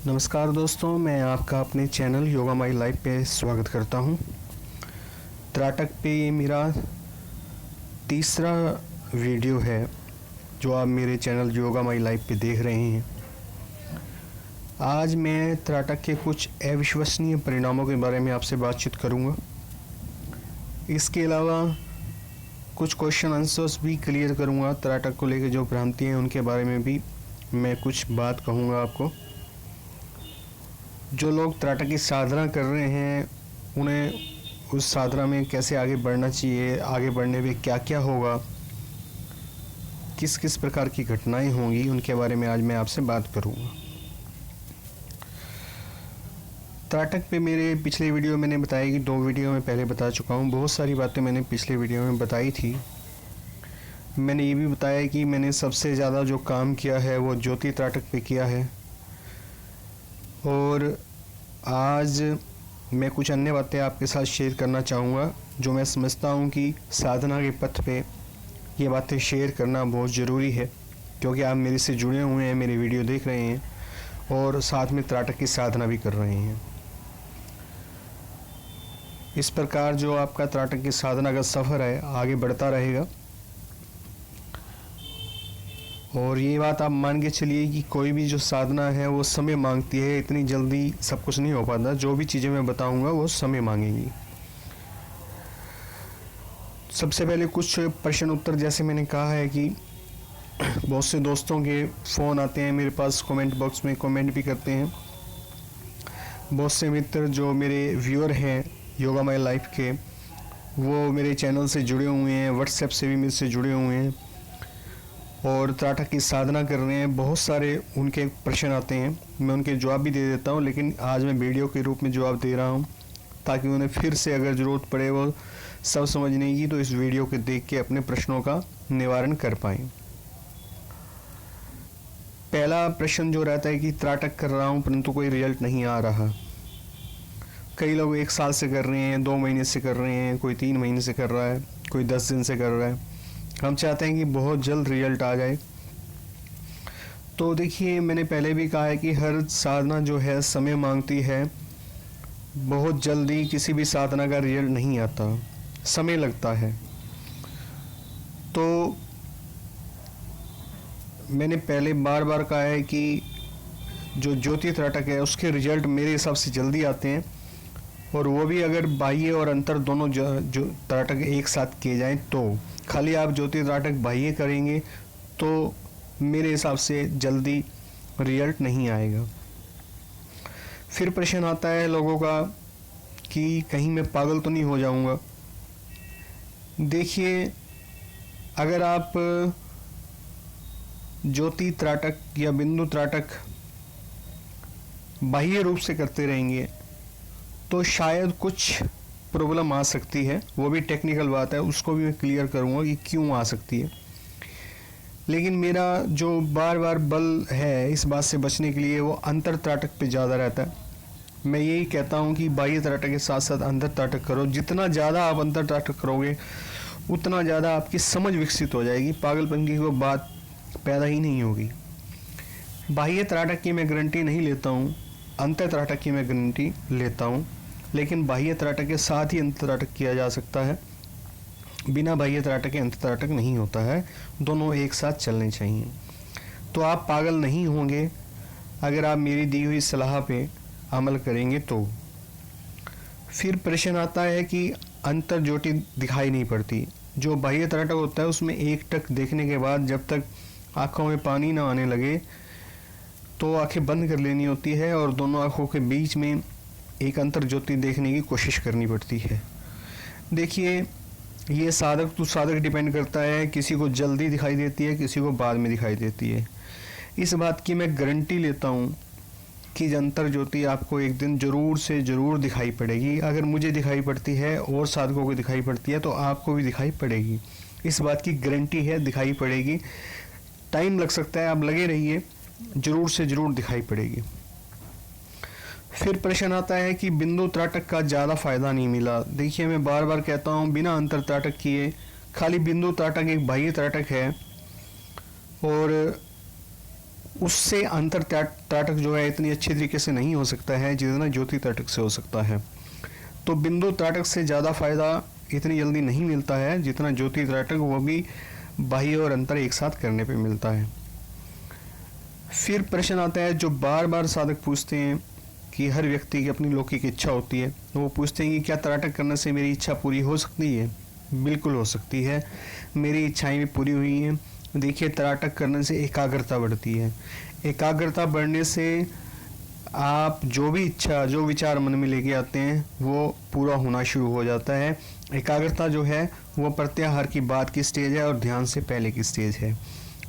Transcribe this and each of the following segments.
नमस्कार दोस्तों, मैं आपका अपने चैनल योगा माई लाइफ पे स्वागत करता हूं। त्राटक पे ये मेरा तीसरा वीडियो है जो आप मेरे चैनल योगा माई लाइफ पे देख रहे हैं। आज मैं त्राटक के कुछ अविश्वसनीय परिणामों के बारे में आपसे बातचीत करूंगा। इसके अलावा कुछ क्वेश्चन आंसर्स भी क्लियर करूंगा। त्राटक को लेकर जो भ्रांति हैं उनके बारे में भी मैं कुछ बात कहूँगा आपको। जो लोग त्राटक की साधना कर रहे हैं उन्हें उस साधना में कैसे आगे बढ़ना चाहिए, आगे बढ़ने में क्या क्या होगा, किस किस प्रकार की घटनाएं होंगी, उनके बारे में आज मैं आपसे बात करूंगा। त्राटक पे मेरे पिछले वीडियो मैंने बताया कि 2 वीडियो में पहले बता चुका हूँ। बहुत सारी बातें मैंने पिछले वीडियो में बताई थी। मैंने ये भी बताया कि मैंने सबसे ज़्यादा जो काम किया है वो ज्योति त्राटक पे किया है, और आज मैं कुछ अन्य बातें आपके साथ शेयर करना चाहूँगा जो मैं समझता हूँ कि साधना के पथ पे ये बातें शेयर करना बहुत ज़रूरी है, क्योंकि आप मेरे से जुड़े हुए हैं, मेरी वीडियो देख रहे हैं और साथ में त्राटक की साधना भी कर रहे हैं। इस प्रकार जो आपका त्राटक की साधना का सफ़र है आगे बढ़ता रहेगा। और ये बात आप मान के चलिए कि कोई भी जो साधना है वो समय मांगती है, इतनी जल्दी सब कुछ नहीं हो पाता। जो भी चीज़ें मैं बताऊंगा वो समय मांगेंगी। सबसे पहले कुछ प्रश्न उत्तर, जैसे मैंने कहा है कि बहुत से दोस्तों के फ़ोन आते हैं मेरे पास, कमेंट बॉक्स में कमेंट भी करते हैं। बहुत से मित्र जो मेरे व्यूअर हैं योगा माई लाइफ के, वो मेरे चैनल से जुड़े हुए हैं, व्हाट्सएप से भी मेरे से जुड़े हुए हैं और त्राटक की साधना कर रहे हैं। बहुत सारे उनके प्रश्न आते हैं, मैं उनके जवाब भी दे देता हूं, लेकिन आज मैं वीडियो के रूप में जवाब दे रहा हूं ताकि उन्हें फिर से अगर ज़रूरत पड़े वो सब समझने की तो इस वीडियो को देख के अपने प्रश्नों का निवारण कर पाएँ। पहला प्रश्न जो रहता है कि त्राटक कर रहा हूँ परंतु कोई रिजल्ट नहीं आ रहा। कई लोग 1 साल से कर रहे हैं, 2 महीने से कर रहे हैं, कोई 3 महीने से कर रहा है, कोई 10 दिन से कर रहा है। हम चाहते हैं कि बहुत जल्द रिजल्ट आ जाए। तो देखिए, मैंने पहले भी कहा है कि हर साधना जो है समय मांगती है। बहुत जल्दी किसी भी साधना का रिजल्ट नहीं आता, समय लगता है। तो मैंने पहले बार बार कहा है कि जो ज्योति त्राटक है उसके रिजल्ट मेरे हिसाब से जल्दी आते हैं, और वो भी अगर बाह्य और अंतर दोनों जो त्राटक एक साथ किए जाएं। तो खाली आप ज्योति त्राटक बाह्य करेंगे तो मेरे हिसाब से जल्दी रिजल्ट नहीं आएगा। फिर प्रश्न आता है लोगों का कि कहीं मैं पागल तो नहीं हो जाऊंगा। देखिए, अगर आप ज्योति त्राटक या बिंदु त्राटक बाह्य रूप से करते रहेंगे तो शायद कुछ प्रॉब्लम आ सकती है। वो भी टेक्निकल बात है, उसको भी मैं क्लियर करूँगा कि क्यों आ सकती है। लेकिन मेरा जो बार बार बल है इस बात से बचने के लिए वो अंतर त्राटक पे ज़्यादा रहता है। मैं यही कहता हूँ कि बाह्य त्राटक के साथ साथ अंतर त्राटक करो। जितना ज़्यादा आप अंतर त्राटक करोगे उतना ज़्यादा आपकी समझ विकसित हो जाएगी, पागलपन की कोई बात पैदा ही नहीं होगी। बाह्य त्राटक की मैं गारंटी नहीं लेता हूँ, अंतर त्राटक की मैं गारंटी लेता हूँ। लेकिन बाह्य त्राटक के साथ ही अंतर त्राटक किया जा सकता है, बिना बाह्य त्राटक के अंतर त्राटक नहीं होता है। दोनों एक साथ चलने चाहिए। तो आप पागल नहीं होंगे अगर आप मेरी दी हुई सलाह पे अमल करेंगे तो। फिर प्रश्न आता है कि अंतर ज्योति दिखाई नहीं पड़ती। जो बाह्य त्राटक होता है उसमें एक टक देखने के बाद जब तक आँखों में पानी ना आने लगे तो आंखें बंद कर लेनी होती है और दोनों आँखों के बीच में एक अंतर ज्योति देखने की कोशिश करनी पड़ती है। देखिए, ये साधक तो साधक डिपेंड करता है, किसी को जल्दी दिखाई देती है, किसी को बाद में दिखाई देती है। इस बात की मैं गारंटी लेता हूँ कि अंतर ज्योति आपको एक दिन ज़रूर से ज़रूर दिखाई पड़ेगी। अगर मुझे दिखाई पड़ती है और साधकों को दिखाई पड़ती है तो आपको भी दिखाई पड़ेगी। इस बात की गारंटी है, दिखाई पड़ेगी। टाइम लग सकता है, आप लगे रहिए, ज़रूर से ज़रूर दिखाई पड़ेगी। फिर प्रश्न आता है कि बिंदु त्राटक का ज़्यादा फायदा नहीं मिला। देखिए, मैं बार बार कहता हूँ, बिना अंतर त्राटक किए खाली बिंदु त्राटक एक बाह्य त्राटक है और उससे अंतर त्राटक जो है इतनी अच्छी तरीके से नहीं हो सकता है जितना ज्योति त्राटक से हो सकता है। तो बिंदु त्राटक से ज़्यादा फायदा इतनी जल्दी नहीं मिलता है जितना ज्योति त्राटक, वो भी बाह्य और अंतर एक साथ करने पे मिलता है। फिर प्रश्न आता है जो बार बार साधक पूछते हैं कि हर व्यक्ति की अपनी लौकिक इच्छा होती है, तो वो पूछते हैं कि क्या त्राटक करने से मेरी इच्छा पूरी हो सकती है? बिल्कुल हो सकती है, मेरी इच्छाएं भी पूरी हुई हैं। देखिए, त्राटक करने से एकाग्रता बढ़ती है। एकाग्रता बढ़ने से आप जो भी इच्छा, जो विचार मन में लेके आते हैं वो पूरा होना शुरू हो जाता है। एकाग्रता जो है वो प्रत्याहार की बात की स्टेज है और ध्यान से पहले की स्टेज है।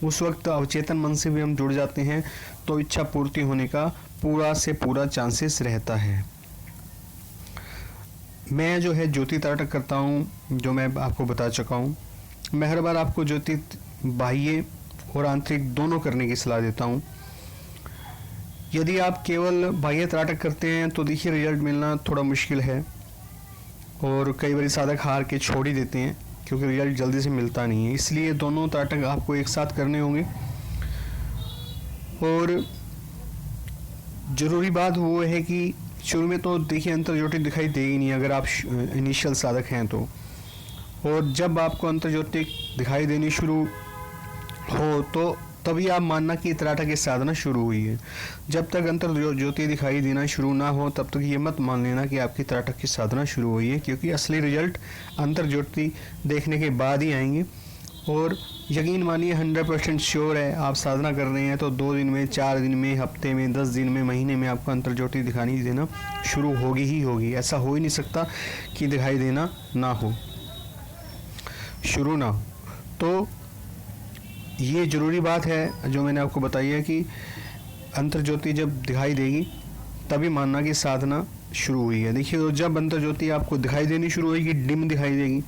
उस वक्त अवचेतन मन से भी हम जुड़ जाते हैं, तो इच्छा पूर्ति होने का पूरा से पूरा चांसेस रहता है। मैं जो है ज्योति त्राटक करता हूँ, जो मैं आपको बता चुका हूँ। मैं हर बार आपको ज्योति बाह्य और आंतरिक दोनों करने की सलाह देता हूँ। यदि आप केवल बाह्य त्राटक करते हैं तो देखिए रिजल्ट मिलना थोड़ा मुश्किल है और कई बार साधक हार के छोड़ ही देते हैं क्योंकि रिजल्ट जल्दी से मिलता नहीं है। इसलिए दोनों त्राटक आपको एक साथ करने होंगे। और ज़रूरी बात वो है कि शुरू में तो देखिए अंतर ज्योति दिखाई देगी नहीं अगर आप इनिशियल साधक हैं तो, और जब आपको अंतर ज्योति दिखाई देनी शुरू हो तो तभी आप मानना कि त्राटक की साधना शुरू हुई है। जब तक अंतर ज्योति दिखाई देना शुरू ना हो तब तक ये मत मान लेना कि आपकी त्राटक की साधना शुरू हुई है, क्योंकि असली रिजल्ट अंतर ज्योति देखने के बाद ही आएंगे। और यकीन मानिए 100% श्योर है, आप साधना कर रहे हैं तो 2 दिन में, 4 दिन में, हफ्ते में, 10 दिन में, महीने में आपको अंतर ज्योति दिखाई देना शुरू होगी ही होगी। ऐसा हो ही नहीं सकता कि दिखाई देना ना हो, शुरू ना हो। तो ये ज़रूरी बात है जो मैंने आपको बताई है कि अंतर ज्योति जब दिखाई देगी तभी मानना कि साधना शुरू हुई है। देखिए, जब अंतर ज्योति आपको दिखाई देनी शुरू होगी, डिम दिखाई देगी,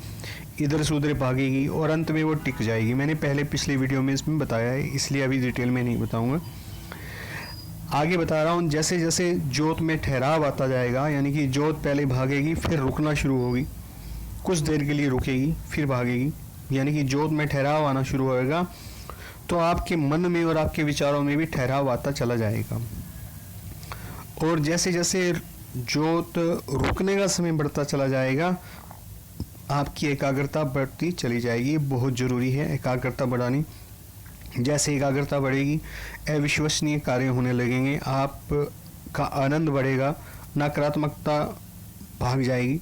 इधर से उधर भागेगी और अंत में वो टिक जाएगी। मैंने पहले पिछले वीडियो में इसमें बताया है, इसलिए अभी डिटेल में नहीं बताऊंगा। आगे बता रहा हूँ, जैसे जैसे ज्योत में ठहराव आता जाएगा, यानी कि ज्योत पहले भागेगी फिर रुकना शुरू होगी, कुछ देर के लिए रुकेगी फिर भागेगी, यानी कि ज्योत में ठहराव आना शुरू होगा, तो आपके मन में और आपके विचारों में भी ठहराव आता चला जाएगा। और जैसे जैसे ज्योत रुकने का समय बढ़ता चला जाएगा, आपकी एकाग्रता बढ़ती चली जाएगी। बहुत ज़रूरी है एकाग्रता बढ़ानी। जैसे एकाग्रता बढ़ेगी, अविश्वसनीय कार्य होने लगेंगे, आपका आनंद बढ़ेगा, नकारात्मकता भाग जाएगी।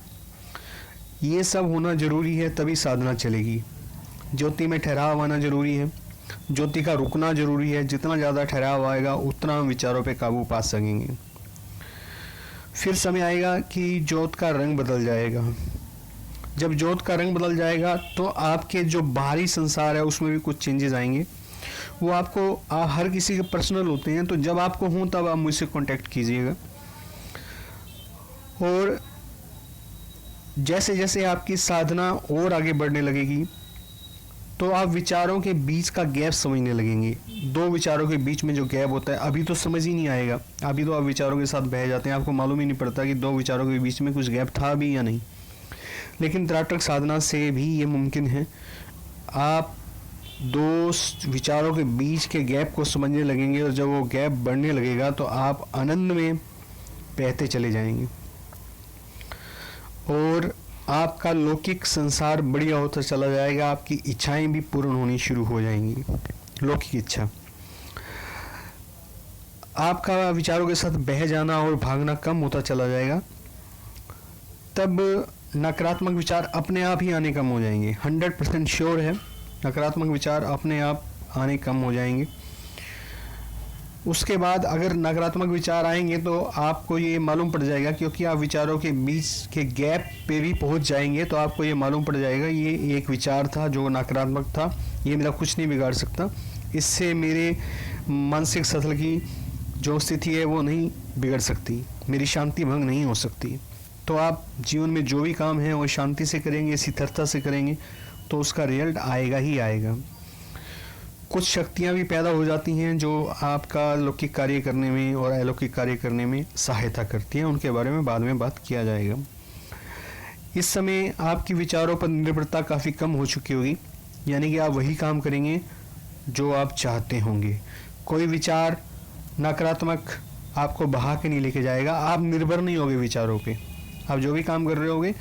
ये सब होना ज़रूरी है, तभी साधना चलेगी। ज्योति में ठहराव आना ज़रूरी है, ज्योति का रुकना ज़रूरी है। जितना ज़्यादा ठहराव आएगा उतना हम विचारों पे काबू पा सकेंगे। फिर समय आएगा कि ज्योत का रंग बदल जाएगा। जब ज्योत का रंग बदल जाएगा तो आपके जो बाहरी संसार है उसमें भी कुछ चेंजेस आएंगे। वो आपको हर किसी के पर्सनल होते हैं, तो जब आपको हों तब आप मुझसे कांटेक्ट कीजिएगा। और जैसे जैसे आपकी साधना और आगे बढ़ने लगेगी तो आप विचारों के बीच का गैप समझने लगेंगे। 2 विचारों के बीच में जो गैप होता है, अभी तो समझ ही नहीं आएगा, अभी तो आप विचारों के साथ बह जाते हैं, आपको मालूम ही नहीं पड़ता कि 2 विचारों के बीच में कुछ गैप था भी या नहीं। लेकिन त्राटक साधना से भी ये मुमकिन है, आप 2 विचारों के बीच के गैप को समझने लगेंगे, और जब वो गैप बढ़ने लगेगा तो आप आनंद में बहते चले जाएंगे और आपका लौकिक संसार बढ़िया होता चला जाएगा। आपकी इच्छाएं भी पूर्ण होनी शुरू हो जाएंगी। लौकिक इच्छा, आपका विचारों के साथ बह जाना और भागना कम होता चला जाएगा। तब नकारात्मक विचार अपने आप ही आने कम हो जाएंगे। 100% श्योर है, नकारात्मक विचार अपने आप आने कम हो जाएंगे। उसके बाद अगर नकारात्मक विचार आएंगे तो आपको ये मालूम पड़ जाएगा, क्योंकि आप विचारों के बीच के गैप पे भी पहुंच जाएंगे, तो आपको ये मालूम पड़ जाएगा ये एक विचार था जो नकारात्मक था, ये मेरा कुछ नहीं बिगाड़ सकता, इससे मेरे मानसिक सतल की जो स्थिति है वो नहीं बिगड़ सकती, मेरी शांति भंग नहीं हो सकती। तो आप जीवन में जो भी काम है वो शांति से करेंगे, स्थिरता से करेंगे, तो उसका रिजल्ट आएगा ही आएगा। कुछ शक्तियाँ भी पैदा हो जाती हैं जो आपका लौकिक कार्य करने में और अलौकिक कार्य करने में सहायता करती हैं, उनके बारे में बाद में बात किया जाएगा। इस समय आपकी विचारों पर निर्भरता काफ़ी कम हो चुकी होगी, यानी कि आप वही काम करेंगे जो आप चाहते होंगे। कोई विचार नकारात्मक आपको बहा के नहीं लेके जाएगा। आप निर्भर नहीं होगे विचारों पे। आप जो भी काम कर रहे होगे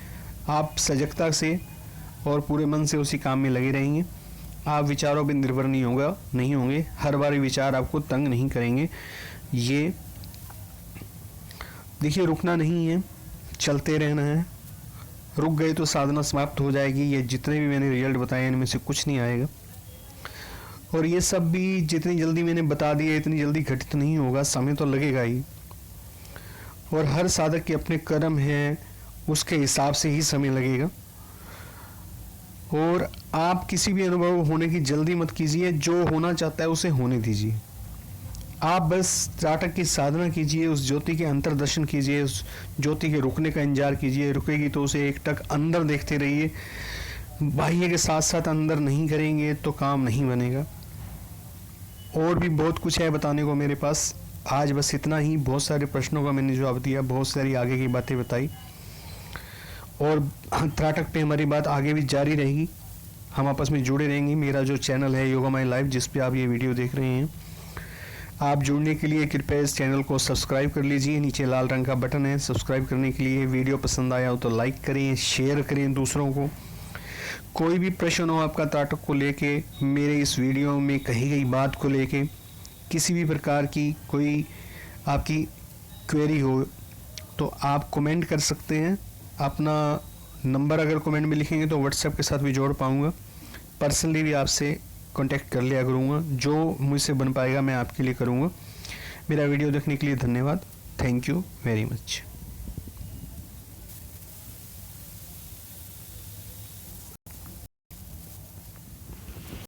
आप सजगता से और पूरे मन से उसी काम में लगे रहेंगे। आप विचारों पे निर्भर नहीं होंगे। हर बार विचार आपको तंग नहीं करेंगे। ये देखिए, रुकना नहीं है, चलते रहना है। रुक गए तो साधना समाप्त हो जाएगी। ये जितने भी मैंने रिजल्ट बताए इनमें से कुछ नहीं आएगा। और ये सब भी जितनी जल्दी मैंने बता दिया इतनी जल्दी घटित नहीं होगा, समय तो लगेगा ही। और हर साधक के अपने कर्म हैं, उसके हिसाब से ही समय लगेगा। और आप किसी भी अनुभव होने की जल्दी मत कीजिए। जो होना चाहता है उसे होने दीजिए। आप बस त्राटक की साधना कीजिए, उस ज्योति के अंतर्दर्शन कीजिए, उस ज्योति के रुकने का इंतजार कीजिए। रुकेगी तो उसे एक टक अंदर देखते रहिए। बाह्य के साथ साथ अंदर नहीं करेंगे तो काम नहीं बनेगा। और भी बहुत कुछ है बताने को मेरे पास। आज बस इतना ही। बहुत सारे प्रश्नों का मैंने जवाब दिया, बहुत सारी आगे की बातें बताई। और त्राटक पे हमारी बात आगे भी जारी रहेगी। हम आपस में जुड़े रहेंगे। मेरा जो चैनल है योगा माई लाइफ, जिस पे आप ये वीडियो देख रहे हैं, आप जुड़ने के लिए कृपया इस चैनल को सब्सक्राइब कर लीजिए। नीचे लाल रंग का बटन है सब्सक्राइब करने के लिए। वीडियो पसंद आया हो तो लाइक करें, शेयर करें दूसरों को। कोई भी प्रश्न हो आपका त्राटक को लेके, मेरे इस वीडियो में कही गई बात को लेके, किसी भी प्रकार की कोई आपकी क्वेरी हो तो आप कमेंट कर सकते हैं। अपना नंबर अगर कमेंट में लिखेंगे तो व्हाट्सएप के साथ भी जोड़ पाऊँगा। पर्सनली भी आपसे कांटेक्ट कर लिया करूँगा। जो मुझसे बन पाएगा मैं आपके लिए करूँगा। मेरा वीडियो देखने के लिए धन्यवाद। Thank you very much.